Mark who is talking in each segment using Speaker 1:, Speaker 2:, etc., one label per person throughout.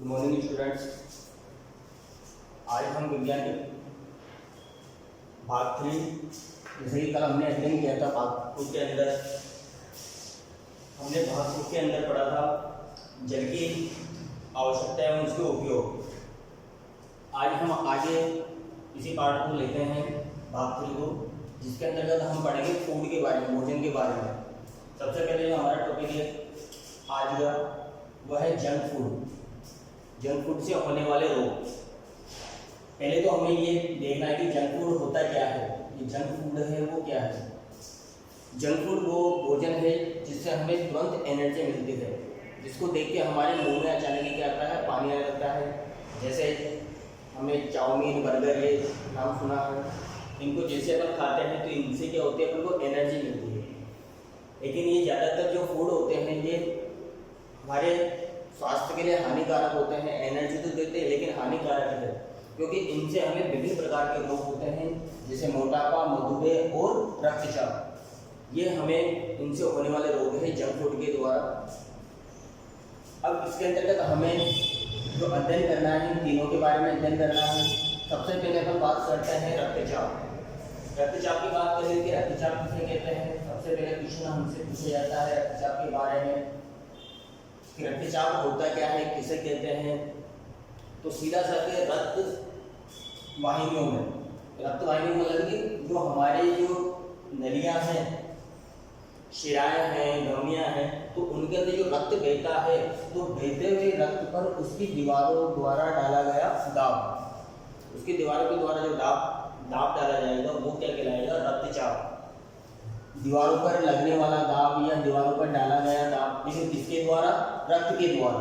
Speaker 1: Good morning students. आज हम विज्ञान के भाग 3 जैसे कि कल हमने अध्ययन किया था भाग 2 के अंदर, हमने भाग 2 के अंदर पढ़ा था जल की आवश्यकता एवं उसके उपयोग। आज हम आगे इसी पाठ को लेते हैं भाग 3 को, जिसके अंतर्गत हम पढ़ेंगे फूड के बारे में, भोजन के बारे में। सबसे पहले जो हमारा टॉपिक है आज का वह है जंक फूड। जंक फूड से होने वाले रोग। पहले तो हमें ये देखना है कि जंक फूड होता क्या है। ये जंक फूड है वो क्या है। जंक फूड वो भोजन है जिससे हमें तुरंत एनर्जी मिलती है, जिसको देख के हमारे मुंह में अचानक ही क्या आता है, पानी आने लगता है। जैसे हमें चाउमीन, बर्गर, ये नाम सुना है, इनको जैसे अपन खाते हैं तो इनसे क्या होती है, अपन को एनर्जी मिलती है। लेकिन ये ज़्यादातर जो फूड होते हैं ये हमारे स्वास्थ्य के लिए हानिकारक होते हैं। एनर्जी तो देते हैं लेकिन हानिकारक है, क्योंकि इनसे हमें विभिन्न प्रकार के रोग होते हैं, जैसे मोटापा, मधुमेह और रक्तचाप। ये हमें इनसे होने वाले रोग हैं जंक फूड के द्वारा। अब इसके अंतर्गत हमें जो अध्ययन करना है, इन तीनों के बारे में अध्ययन करना है। सबसे पहले हम बात करते हैं रक्तचाप। रक्तचाप की बात करें कि रक्तचाप किसे कहते हैं। सबसे पहले क्वेश्चन हमसे पूछा जाता है रक्तचाप के बारे में कि रक्तचाप होता क्या है, किसे कहते हैं। तो सीधा सा के रक्त वाहिनियों में, रक्त वाहिनियों में मतलब कि जो हमारे जो नलियां हैं, शिराएं हैं, धमनियां हैं, तो उनके अंदर जो रक्त बहता है, तो बहते हुए रक्त पर उसकी दीवारों द्वारा डाला गया दाब, उसकी दीवारों के द्वारा जो दाब डाला जाएगा वो क्या कहलाएगा, रक्तचाप। दीवारों पर लगने वाला दाब या दीवारों पर डाला गया दाब, लेकिन किसके द्वारा, रक्त के द्वारा।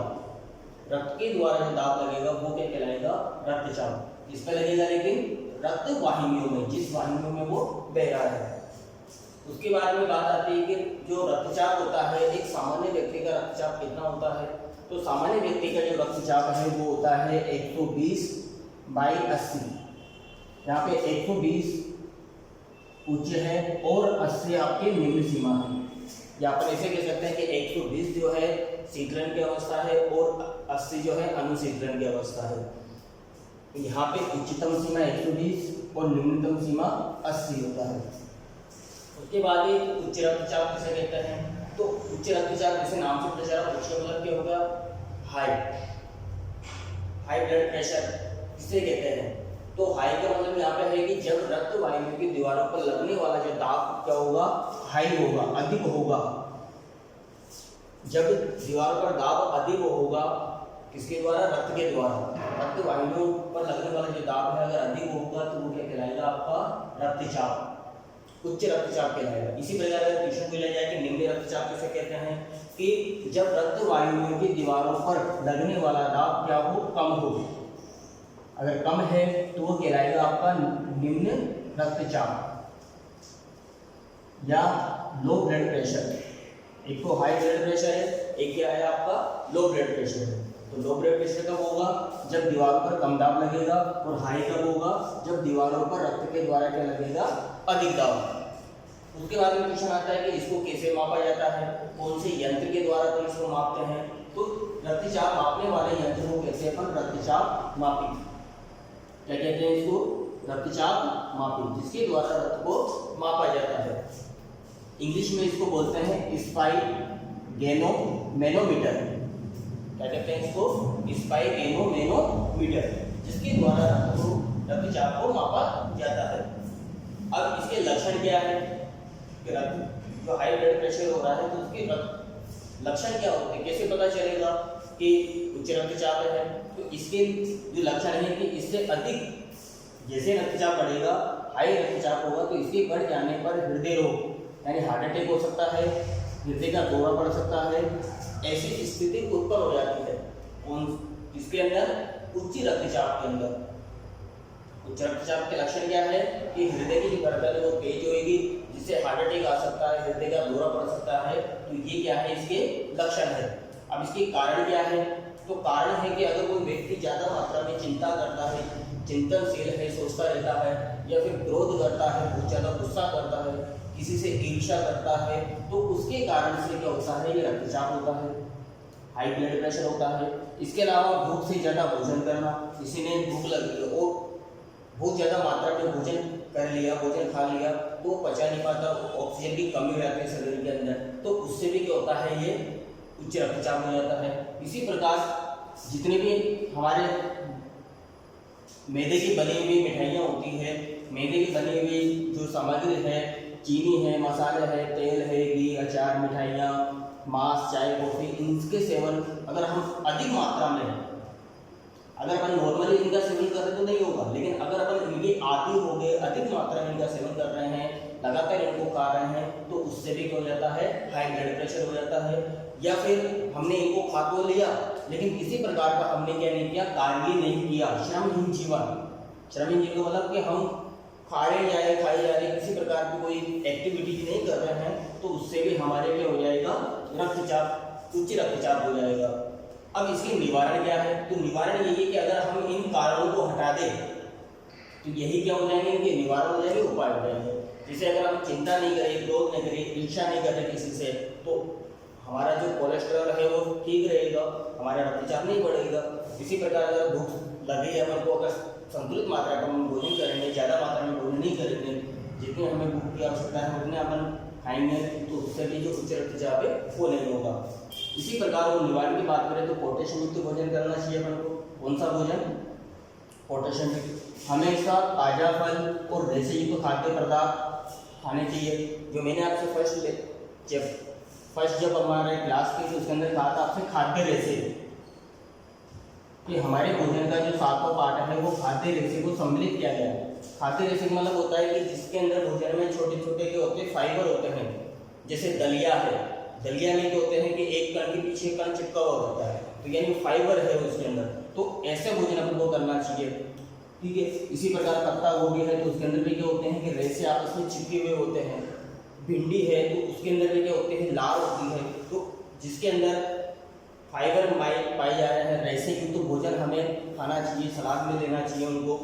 Speaker 1: रक्त के द्वारा जो दाब लगेगा वो क्या कहलाएगा, रक्तचाप। किस पे लगेगा, लेकिन रक्त वाहिनियों में, जिस वाहिनियों में वो बह रहा है। उसके बाद में बात आती है कि जो रक्तचाप होता है, एक सामान्य व्यक्ति का रक्तचाप कितना होता है। तो सामान्य व्यक्ति का जो रक्तचाप है वो होता है 120/80। यहाँ पे 120 उच्च है और 80 आपकी निम्न सीमा है। या अपन ऐसे कह सकते हैं कि 120 जो है शीतलन की अवस्था है और 80 जो है अनुशीतलन की अवस्था है। यहाँ पे उच्चतम सीमा 120 और निम्नतम सीमा 80 होता है। उसके बाद ही उच्च रक्तचाप किसे कहते हैं। तो उच्च रक्तचाप जैसे नाम से पता चला, उच्च मतलब क्या होगा, हाई ब्लड प्रेशर किसे कहते हैं। तो हाई का मतलब यहाँ पे है कि जब रक्त वाहिनियों की दीवारों पर लगने वाला जो दाब क्या होगा, हाई होगा, अधिक होगा। जब दीवारों पर दाब अधिक होगा, किसके द्वारा, रक्त के द्वारा, रक्त वाहिनियों पर लगने वाला जो दाब है अगर अधिक होगा तो वो क्या कहलाएगा, आपका रक्तचाप, उच्च रक्तचाप कहलाएगा। इसी प्रकार अगर क्वेश्चन पूछा जाए कि निम्न रक्तचाप किसे कहते हैं, कि जब रक्त वाहिनियों की दीवारों पर लगने वाला दाब क्या हो, कम हो। अगर कम है तो वो कहलाएगा आपका निम्न रक्तचाप या लो ब्लड प्रेशर। एक तो हाई ब्लड प्रेशर है, एक क्या है आपका, लो ब्लड प्रेशर है। तो लो ब्लड प्रेशर कब होगा, जब दीवारों पर कम दाब लगेगा, और हाई कब होगा, जब दीवारों पर रक्त के द्वारा क्या लगेगा, अधिक दाब। उसके बाद में क्वेश्चन आता है कि इसको कैसे मापा जाता है, कौन से यंत्र के द्वारा तो इसको मापते हैं। तो रक्तचाप मापने वाले यंत्र को कहते हैं अपन रक्तचाप मापी। क्या कहते हैं इसको, रक्तचाप मापी, जिसके द्वारा रक्त को मापा जाता है। इंग्लिश में इसको बोलते हैं स्पाइगेनोमैनोमीटर। क्या कहते हैं इसको, स्पाइगेनोमैनोमीटर, जिसके द्वारा रक्तचाप को मापा जाता है। अब इसके लक्षण क्या है, जो हाई ब्लड प्रेशर हो रहा है तो उसके लक्षण क्या होते हैं, कैसे पता चलेगा कि उच्च रक्तचाप है। तो इसके जो लक्षण है कि इससे अधिक जैसे रक्तचाप बढ़ेगा, हाई रक्तचाप होगा, तो इसके बढ़ जाने पर हृदय रोग यानी हार्ट अटैक हो सकता है, हृदय का दौरा पड़ सकता है, ऐसी स्थिति उत्पन्न हो जाती है। कौन, इसके अंदर, उच्च रक्तचाप के अंदर। उच्च रक्तचाप के लक्षण क्या है कि हृदय की जो धड़कन है वो तेज होगी, जिससे हार्ट अटैक आ सकता है, हृदय का दौरा पड़ सकता है। तो ये क्या है, इसके लक्षण है। अब इसके कारण क्या है, तो कारण है कि अगर कोई व्यक्ति ज्यादा मात्रा में चिंता करता है, चिंतनशील है, सोचता रहता है, या फिर क्रोध करता है, बहुत ज्यादा गुस्सा करता है, किसी से ईर्ष्या करता है, तो उसके कारण से क्या होता है, ये रक्तचाप होता है। हाई ब्लड प्रेशर होता है। इसके अलावा भूख से ज़्यादा भोजन करना, किसी ने भूख लगी है और बहुत ज़्यादा मात्रा में भोजन कर लिया, भोजन खा लिया तो पचा नहीं पाता, ऑक्सीजन की कमी रहती है शरीर के अंदर, तो उससे भी क्या होता है, ये उच्च रक्तचाप हो जाता है। इसी प्रकार जितने भी हमारे मैदे की बनी हुई मिठाइयाँ होती है, मैदे की बनी हुई जो सामग्री है, चीनी है, मसाले है, तेल है, घी, अचार, मिठाइयाँ, मांस, चाय, कॉफ़ी, इनके सेवन अगर हम अधिक मात्रा में, अगर अपन नॉर्मली इनका सेवन कर रहे तो नहीं होगा, लेकिन अगर अपन इनके आदी हो गए, अधिक मात्रा में इनका सेवन कर रहे हैं, लगातार इनको खा रहे हैं, तो उससे भी क्या हो जाता है, हाई ब्लड प्रेशर हो जाता है। या फिर हमने इनको खा तो लिया लेकिन किसी प्रकार का हमने क्या नहीं किया, कार्य नहीं किया, श्रमहीन जीवन। श्रमहीन जीवन का मतलब कि हम खाए जा रहे, खाए जा रहे, किसी प्रकार की कोई एक्टिविटी नहीं कर रहे हैं, तो उससे भी हमारे क्या हो जाएगा, रक्तचाप, उच्च रक्तचाप हो जाएगा। अब इसके निवारण क्या है, तो निवारण यही है कि अगर हम इन कारणों को हटा दें तो यही क्या हो जाएंगे, इनके निवारण हो जाएंगे, उपाय हो जाएंगे। जैसे अगर हम चिंता नहीं करें, क्रोध नहीं करें, ईर्ष्या नहीं करें किसी से, तो हमारा जो कोलेस्ट्रॉल है वो ठीक रहेगा, हमारा रक्तचाप नहीं बढ़ेगा। इसी प्रकार अगर भूख लगी है अपन को, अगर संतुलित मात्रा का हम भोजन करेंगे, ज़्यादा मात्रा में भोजन नहीं करेंगे, जितनी हमें भूख की आवश्यकता है उतने अपन खाएंगे, तो उससे भी जो उच्च रक्तचाप है वो नहीं होगा। इसी प्रकार वो निवारण की बात करें तो पोटेशियम युक्त भोजन करना चाहिए अपन को। कौन सा भोजन, पोटेशियम युक्त। हमेशा ताजा फल और रेशे युक्त खाद्य पदार्थ खाने चाहिए। जो मैंने आपसे फर्स्ट जब हमारे क्लास की तो उसके अंदर कहा था आपसे खाद्य रेशे, कि हमारे भोजन का जो 7वां पार्ट है वो खाद्य रेशे को सम्मिलित किया गया है। खाद्य रेशे का मतलब होता है कि जिसके अंदर भोजन में छोटे छोटे के होते हैं, फाइबर होते हैं। जैसे दलिया है, दलिया में क्या होते हैं कि एक कण के पीछे कण चिपका हुआ होता है, तो यानी फाइबर है उसके अंदर, तो ऐसे भोजन अपन को करना चाहिए, ठीक है। इसी प्रकार पत्ता गोभी है तो उसके अंदर भी क्या होते हैं कि रेशे आपस में चिपके हुए होते हैं। भिंडी है तो उसके अंदर भी क्या होते हैं, लार होती है, तो जिसके अंदर फाइबर पाए जा रहे हैं, रेशे युक्त तो भोजन हमें खाना चाहिए, सलाद में लेना चाहिए उनको।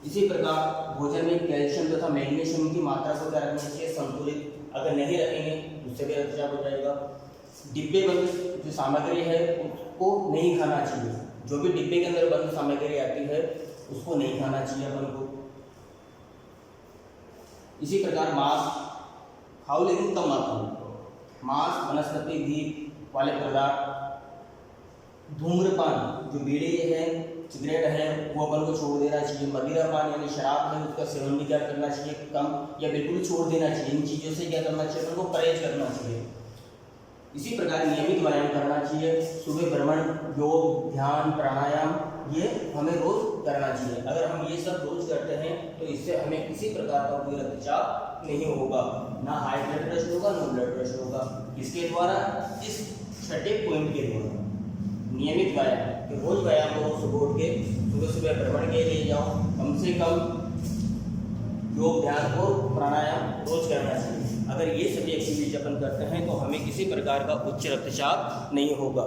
Speaker 1: इसी प्रकार भोजन में कैल्शियम तथा मैग्नीशियम की मात्रा को क्या रखना चाहिए, संतुलित। अगर नहीं रखेंगे उससे भी रक्तचाप हो जाएगा। डिब्बे बंद जो सामग्री है उसको नहीं खाना चाहिए, जो भी डिब्बे के अंदर बंद सामग्री आती है उसको नहीं खाना चाहिए अपन को। इसी प्रकार मांस खाओ लेकिन कम मात्रा में। मांस, वनस्पति घी वाले पदार्थ, धूम्रपान जो बीड़ी है, सिगरेट है, वो अपन को छोड़ देना चाहिए। मदिरा पान यानी शराब है उसका सेवन भी क्या करना चाहिए, कम या बिल्कुल छोड़ देना चाहिए। इन चीज़ों से क्या करना चाहिए, अपन को परहेज करना चाहिए। इसी प्रकार नियमित व्यायाम करना चाहिए। सुबह भ्रमण, योग, ध्यान, प्राणायाम ये हमें रोज करना चाहिए। अगर हम ये सब रोज करते हैं तो इससे हमें किसी प्रकार का कोई रक्तचाप नहीं होगा, ना हाई ब्लड प्रेशर होगा, ना ब्लड प्रेशर होगा। इसके द्वारा, इस छठे पॉइंट के द्वारा नियमित व्यायाम, कि रोज व्यायाम करो, सुबह उठ के सुबह सुबह भ्रमण के लिए जाओ, कम से कम योग, ध्यान और प्राणायाम रोज करना चाहिए। अगर ये सभी एक्टिविटी अपन करते हैं तो हमें किसी प्रकार का उच्च रक्तचाप नहीं होगा।